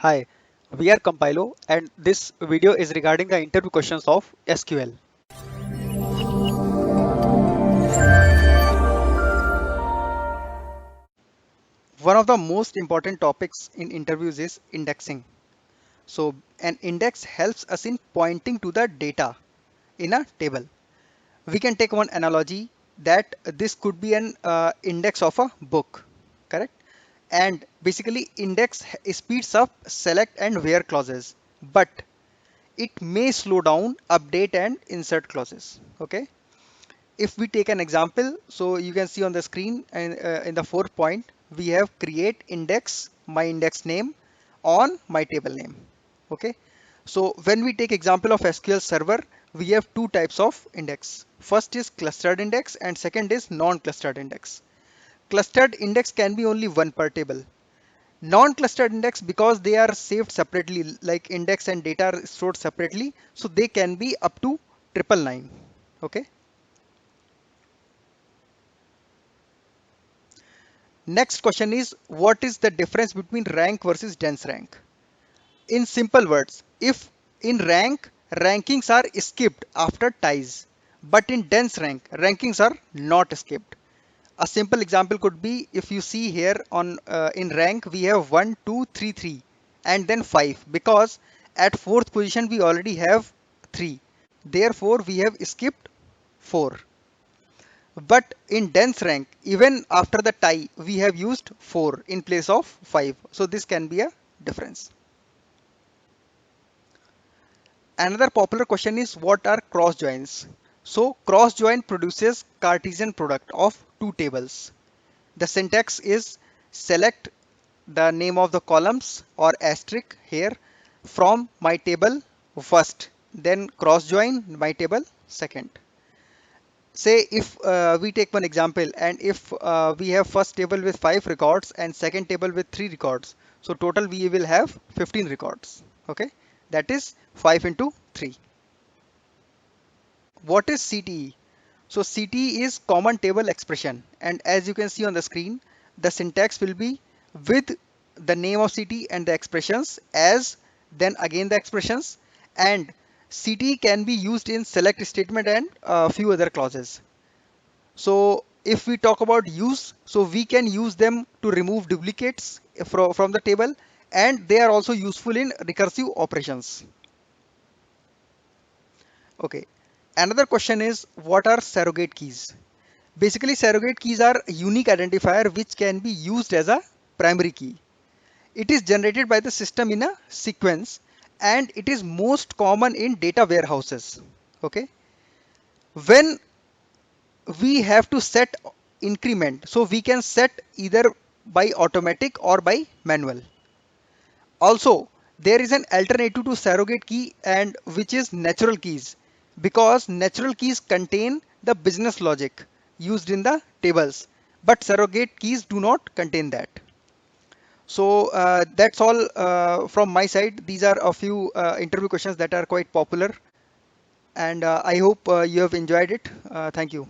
Hi, we are Compilo and this video is regarding the interview questions of SQL. One of the most important topics in interviews is indexing. So an index helps us in pointing to the data in a table. We can take one analogy that this could be an index of a book, correct? And basically index speeds up select and where clauses, but it may slow down update and insert clauses. Okay, if we take an example, so you can see on the screen and in the fourth point we have create index my index name on my table name. Okay, so when we take example of SQL server, we have two types of index. First is clustered index and second is non-clustered index. Clustered index can be only one per table. Non-clustered index, because they are saved separately, like index and data are stored separately, so they can be up to 999. Okay, next question is what is the difference between rank versus dense rank? In simple words, if in rank, rankings are skipped after ties, but in dense rank, rankings are not skipped. A simple example could be, if you see here on in rank we have 1 2 3 3 and then 5, because at fourth position we already have 3, therefore we have skipped 4. But in dense rank, even after the tie, we have used 4 in place of 5. So this can be a difference. Another popular question is what are cross joins? So cross join produces Cartesian product of two tables. The syntax is select the name of the columns or asterisk here from my table first, then cross join my table second. Say if we take one example, and if we have first table with 5 records and second table with 3 records, so total we will have 15 records. Okay, that is 5 into 3. What is CTE? So CTE is common table expression, and as you can see on the screen, the syntax will be with the name of CTE and the expressions as, then again the expressions, and CTE can be used in select statement and a few other clauses. So if we talk about use, so we can use them to remove duplicates from the table, and they are also useful in recursive operations. Okay. Another question is what are surrogate keys? Basically, surrogate keys are unique identifier which can be used as a primary key. It is generated by the system in a sequence, and it is most common in data warehouses. Okay. When we have to set increment, so we can set either by automatic or by manual. Also, there is an alternative to surrogate key, and which is natural keys, because natural keys contain the business logic used in the tables, but surrogate keys do not contain that. So that's all from my side. These are a few interview questions that are quite popular, and I hope you have enjoyed it. Thank you.